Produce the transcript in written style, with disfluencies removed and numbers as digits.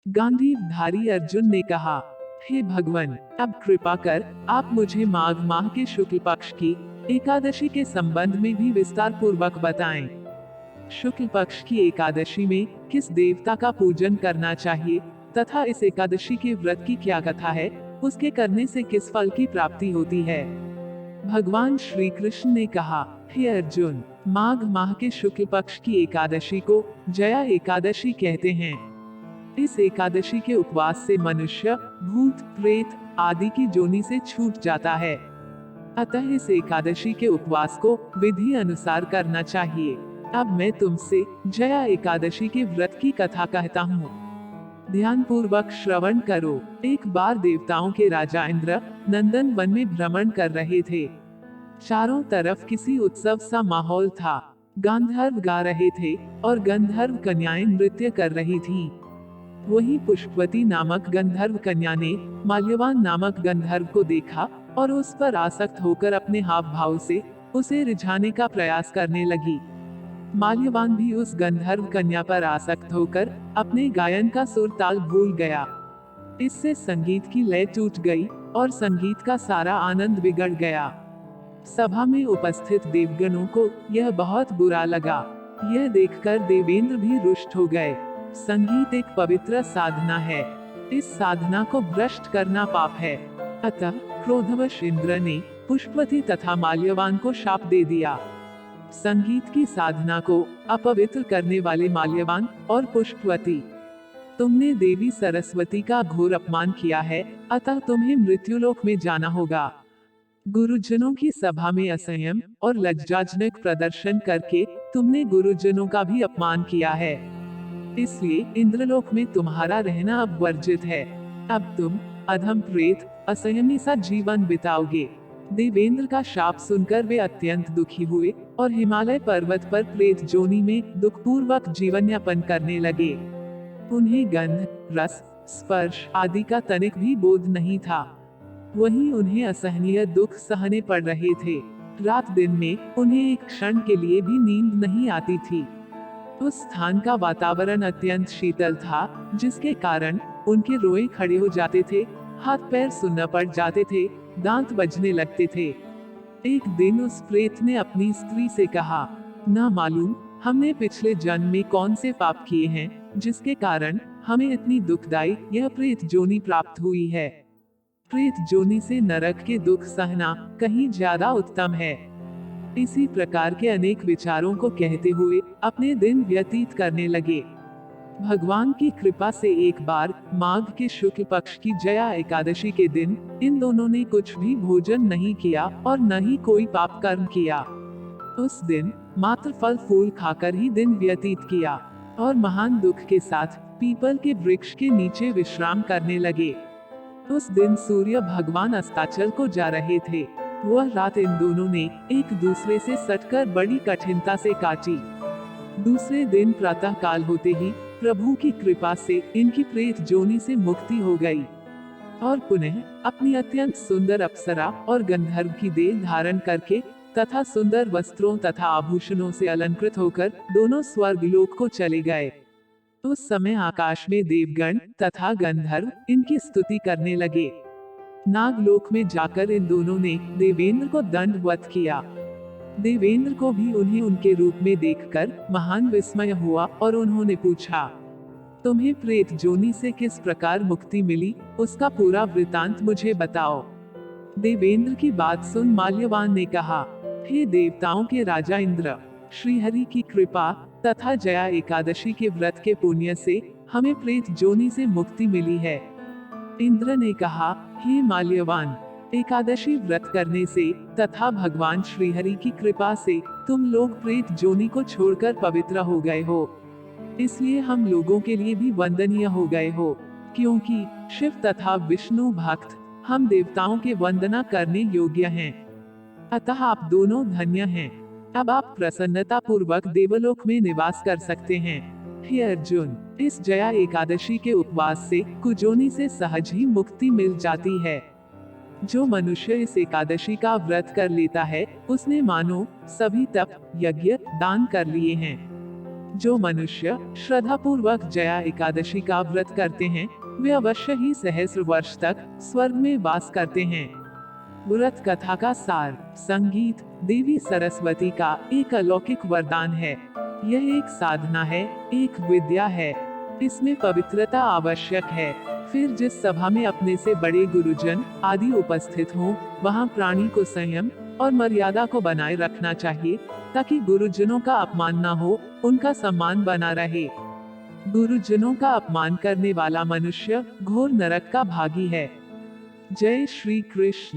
गांडीवधारी अर्जुन ने कहा, हे भगवान, अब कृपा कर आप मुझे माघ माह के शुक्ल पक्ष की एकादशी के संबंध में भी विस्तार पूर्वक बताएं। शुक्ल पक्ष की एकादशी में किस देवता का पूजन करना चाहिए तथा इस एकादशी के व्रत की क्या कथा है, उसके करने से किस फल की प्राप्ति होती है। भगवान श्री कृष्ण ने कहा, हे अर्जुन, माघ माह के शुक्ल पक्ष की एकादशी को जया एकादशी कहते हैं। इस एकादशी के उपवास से मनुष्य भूत प्रेत आदि की जोनि से छूट जाता है। अतः इस एकादशी के उपवास को विधि अनुसार करना चाहिए। अब मैं तुमसे जया एकादशी के व्रत की कथा कहता हूँ। ध्यान पूर्वक श्रवण करो। एक बार देवताओं के राजा इंद्र नंदन वन में भ्रमण कर रहे थे। चारों तरफ किसी उत्सव सा माहौल था। गांधर्व गा रहे थे और गंधर्व कन्याएं नृत्य कर रही थीं। वहीं पुष्पवती नामक गंधर्व कन्या ने माल्यवान नामक गंधर्व को देखा और उस पर आसक्त होकर अपने हाव भाव से उसे रिझाने का प्रयास करने लगी। माल्यवान भी उस गंधर्व कन्या पर आसक्त होकर अपने गायन का सुर ताल भूल गया। इससे संगीत की लय टूट गई और संगीत का सारा आनंद बिगड़ गया। सभा में उपस्थित देवगणों को यह बहुत बुरा लगा। यह देखकर देवेंद्र भी रुष्ट हो गए। संगीत एक पवित्र साधना है। इस साधना को भ्रष्ट करना पाप है। अतः क्रोधवश इंद्र ने पुष्पवती तथा माल्यवान को शाप दे दिया। संगीत की साधना को अपवित्र करने वाले माल्यवान और पुष्पवती, तुमने देवी सरस्वती का घोर अपमान किया है, अतः तुम्हें मृत्युलोक में जाना होगा। गुरुजनों की सभा में असंयम और लज्जाजनक प्रदर्शन करके तुमने गुरुजनों का भी अपमान किया है। इसलिए इंद्रलोक में तुम्हारा रहना अब वर्जित है। अब तुम अधम प्रेत असंयमी सा जीवन बिताओगे। देवेंद्र का शाप सुनकर वे अत्यंत दुखी हुए और हिमालय पर्वत पर प्रेत जोनी में दुखपूर्वक जीवन यापन करने लगे। उन्हें गंध, रस, स्पर्श आदि का तनिक भी बोध नहीं था। वहीं उन्हें असहनीय दुख सहने पड़ रहे थे। रात दिन में उन्हें एक क्षण के लिए भी नींद नहीं आती थी। उस स्थान का वातावरण अत्यंत शीतल था, जिसके कारण उनके रोए खड़े हो जाते थे, हाथ पैर सुन्न पड़ जाते थे, दांत बजने लगते थे। एक दिन उस प्रेत ने अपनी स्त्री से कहा, ना मालूम हमने पिछले जन्म में कौन से पाप किए हैं, जिसके कारण हमें इतनी दुखदायी यह प्रेत जोनी प्राप्त हुई है। प्रेत जोनी से नरक के दुख सहना कहीं ज्यादा उत्तम है। इसी प्रकार के अनेक विचारों को कहते हुए अपने दिन व्यतीत करने लगे। भगवान की कृपा से एक बार माघ के शुक्ल पक्ष की जया एकादशी के दिन इन दोनों ने कुछ भी भोजन नहीं किया और न ही कोई पाप कर्म किया। उस दिन मात्र फल फूल खाकर ही दिन व्यतीत किया और महान दुख के साथ पीपल के वृक्ष के नीचे विश्राम करने लगे। उस दिन सूर्य भगवान अस्ताचल को जा रहे थे। वह रात इन दोनों ने एक दूसरे से सटकर बड़ी कठिनता से काटी। दूसरे दिन प्रातः काल होते ही प्रभु की कृपा से इनकी प्रेत जोनी से मुक्ति हो गई और पुनः अपनी अत्यंत सुंदर अप्सरा और गंधर्व की देह धारण करके तथा सुंदर वस्त्रों तथा आभूषणों से अलंकृत होकर दोनों स्वर्गलोक को चले गए। उस समय आकाश में देवगण तथा गंधर्व इनकी स्तुति करने लगे। नागलोक में जाकर इन दोनों ने देवेंद्र को दंडवत किया। देवेंद्र को भी उन्हें उनके रूप में देखकर महान विस्मय हुआ और उन्होंने पूछा, तुम्हें प्रेत जोनी से किस प्रकार मुक्ति मिली, उसका पूरा वृतांत मुझे बताओ। देवेंद्र की बात सुन माल्यवान ने कहा, हे देवताओं के राजा इंद्र, श्रीहरि की कृपा तथा जया एकादशी के व्रत के पुण्य से हमें प्रेत जोनी से मुक्ति मिली है। इंद्र ने कहा, हे माल्यवान, एकादशी व्रत करने से तथा भगवान श्रीहरि की कृपा से तुम लोग प्रेत जोनी को छोड़कर पवित्र हो गए हो। इसलिए हम लोगों के लिए भी वंदनीय हो गए हो, क्योंकि शिव तथा विष्णु भक्त हम देवताओं के वंदना करने योग्य हैं। अतः आप दोनों धन्य हैं। अब आप प्रसन्नता पूर्वक देवलोक में निवास कर सकते हैं। हे अर्जुन, इस जया एकादशी के उपवास से कुजोनी से सहज ही मुक्ति मिल जाती है। जो मनुष्य इस एकादशी का व्रत कर लेता है, उसने मानो सभी तप, यज्ञ, दान कर लिए हैं। जो मनुष्य श्रद्धा पूर्वक जया एकादशी का व्रत करते हैं वे अवश्य ही सहस्र वर्ष तक स्वर्ग में वास करते हैं। व्रत कथा का सार। संगीत देवी सरस्वती का एक अलौकिक वरदान है। यह एक साधना है, एक विद्या है। इसमें पवित्रता आवश्यक है। फिर जिस सभा में अपने से बड़े गुरुजन आदि उपस्थित हों, वहाँ प्राणी को संयम और मर्यादा को बनाए रखना चाहिए ताकि गुरुजनों का अपमान न हो, उनका सम्मान बना रहे। गुरुजनों का अपमान करने वाला मनुष्य घोर नरक का भागी है। जय श्री कृष्ण।